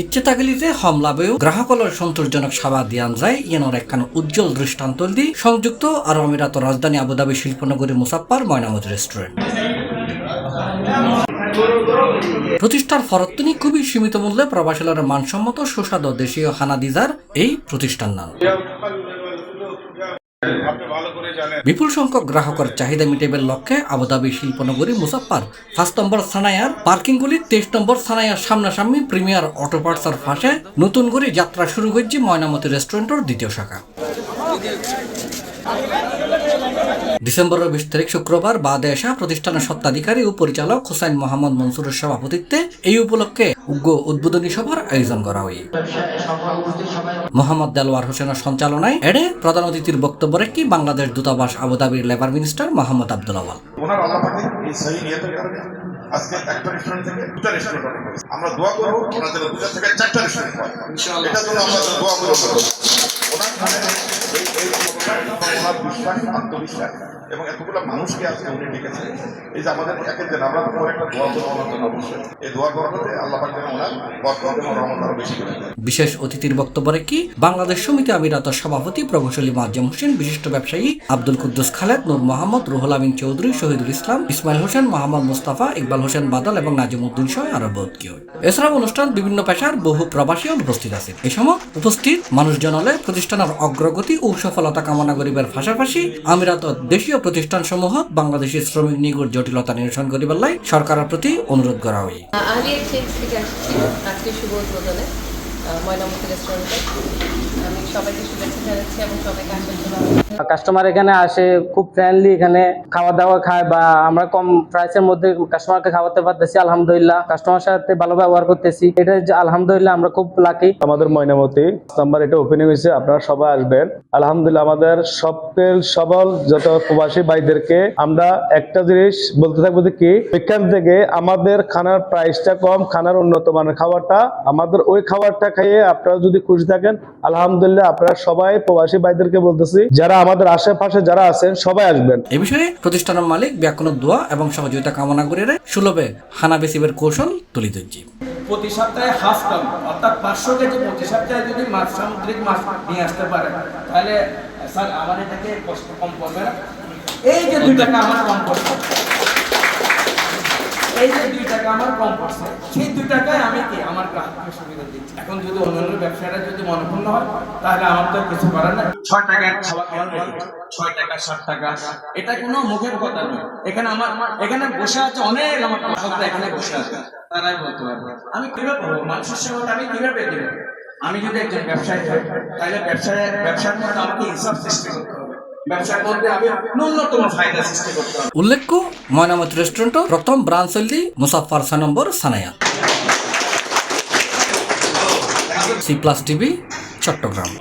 ইচ্ছে থাকলিতে হমলাবেও গ্রাহকলৰ সন্তোষজনক সেৱা দিয়ান যায় ইয়ানোর একখান উজ্জ্বল দৃষ্টান্ত দি সংযুক্ত আরব আমিরাত রাজধানী আবুধাবি শিল্পনগরী মুসাফফার ময়নামতি রেস্টুরেন্ট। প্রতিষ্ঠার ফরত্তনি খুবই সীমিত মূল্যে প্রবাসীদের মানসম্মত সুস্বাদু দেশীয় হানা দিজার এই প্রতিষ্ঠান নাম বিপুল সংখ্যক গ্রাহকের চাহিদা মিটাইবার লক্ষ্যে আবুধাবি শিল্পনগরী মুসাফফার 5 নম্বর সানায়ার পার্কিংগুলি 23 নম্বর সানায়ার সামনাসামনি প্রিমিয়ার অটো পার্টসের পাশে নতুন করে যাত্রা শুরু হয়েছে ময়নামতি রেস্টুরেন্টের দ্বিতীয় শাখা। ডিসেম্বরের 20 তারিখ শুক্রবার বাদে আসা প্রতিষ্ঠানের স্বত্বাধিকারী ও পরিচালক হুসাইন মোহাম্মদ মনসুরের সভাপতিত্বে এই উপলক্ষে উগ্র উদ্বোধনী সভার আয়োজন করা হয়। মোহাম্মদ দেলোয়ার হোসেনের সঞ্চালনায় এডে প্রধান অতিথির বক্তব্য রাখি বাংলাদেশ দূতাবাস আবুধাবির লেবার মিনিস্টার মোহাম্মদ আব্দুল আওয়াল। আজকে একটা রেস্টুরেন্ট থেকে দুটা রেস্টুরেন্ট আমরা দোয়া করব ওনাদের দুটা থেকে চারটা রেস্টুরেন্ট হয় ইনশাআল্লাহ। এটার জন্য আমরা দোয়া করব। ওনার বিশ্বাস আত্মবিশ্বাস এবং এতগুলো মানুষকে আজকে উনি ডেকেছেন এই যে আমাদের একের দিন আমরা তো একটা দোয়া করবো ওনার জন্য অবশ্যই এই দোয়া করতে আল্লাহ পাক যেন ওনার বরকত এবং রহমত আরো বেশি করে দেন। বিশেষ অতিথির বক্তব্য রাখি বাংলাদেশ সমিতি আমিরাতের সভাপতি প্রকৌশলী মোয়াজ্জেম হোসেন, বিশিষ্ট ব্যবসায়ী আব্দুল কুদ্দুস খালেদ, নূর মোহাম্মদ, রুহুল আমিন চৌধুরী, শহীদুল ইসলাম, ইসমাইল হোসেন, মোহাম্মদ মুস্তাফা, ইকবাল হোসেন বাদল এবং নাজিম উদ্দিন সহ আরো বহুত কেউ। এছাড়াও অনুষ্ঠান বিভিন্ন পেশার বহু প্রবাসী উপস্থিত আছেন। এই সময় উপস্থিত মানুষজন হলে প্রতিষ্ঠানের অগ্রগতি ও সফলতা কামনা করিবার পাশাপাশি আমিরাত দেশীয় প্রতিষ্ঠান সমূহ বাংলাদেশি শ্রমিক নিয়োগের জটিলতা নিরসন করিবার লাই সরকারের প্রতি অনুরোধ করা হয়। শুভ উদ্বোধনে ময়নামতি রেস্টুরেন্টে আমি সবাইকে শুভেচ্ছা জানাচ্ছি এবং সবাইকে আসার জন্য। কাস্টমার এখানে আসে খুব ফ্রেন্ডলি, এখানে খাওয়া দাওয়া খায় বা আমরা কম প্রাইসের মধ্যে কাস্টমারকে খাওয়াতে পারতেছি আলহামদুলিল্লাহ। কাস্টমার সাথে ভালো ব্যবহার করতেছি, এটা আলহামদুলিল্লাহ আমরা খুব লাকি। আমাদের ময়নামতি নাম্বার এটা ওপেনিং হয়েছে, আপনারা সবাই আসবেন আলহামদুলিল্লাহ। আমাদের সবল যত প্রবাসী ভাইদেরকে আমরা একটা জিনিস বলতে থাকবো যে কি এখান থেকে আমাদের খানার প্রাইসটা কম, খানার উন্নত মানের খাবারটা আমাদের ওই খাবারটা খাইয়ে আপনারা যদি খুশি থাকেন আলহামদুলিল্লাহ। আপনারা সবাই প্রবাসী ভাইদেরকে বলতেছি যারা আমাদের আশেপাশে যারা আছেন সবাই আসবেন। এ বিষয়ে প্রতিষ্ঠানের মালিক ব্যাকুল দোয়া এবং সহযোগিতা কামনা করে সুলভে হানা বেসিবের কৌশল তুলে ধরছি। প্রতি সপ্তাহে হাফ টন অর্থাৎ 500 কেজি প্রতি সপ্তাহে যদি মাছ সামুদ্রিক মাছ নিয়ে আসতে পারে তাহলে স্যার আমার এটাকে কষ্ট কম পড়বে না। এই যে 2 টাকা আমার কম পড়ছে, এই যে 2 টাকা আমার কম পড়ছে, সেই 2 টাকায় আমি কি আমার গ্রাহককে সুবিধা দিচ্ছি। এখন যদি অন্যান্য ব্যবসায়ীরা যদি মনোক্ষুণ্ণ হয় তাহলে আমার তো কিছু করার না। 6 টাকার খাওয়া খাওয়ার 6 টাকা 7 টাকা এটা কোনো মুখের কথা নয়। এখানে বসে আছে অনেক আমার গ্রাহকরা এখানে বসে আছে, তারাই বলতে পারবে আমি কিভাবে করবো মানুষের সেবাটা আমি কিভাবে দেবো। আমি যদি একজন ব্যবসায়ী হই তাহলে ব্যবসার মধ্যে আমাকে হিসাব সৃষ্টি করতে হবে, ব্যবসার মধ্যে আমি ন্যূনতম ফায়দা সৃষ্টি করতে হবে। উল্লেখ্য ময়নামতি রেস্টুরেন্ট প্রথম ব্রাঞ্চ হল মুসাফফার 6 নম্বর সানায়া। C+ TV Chittagong.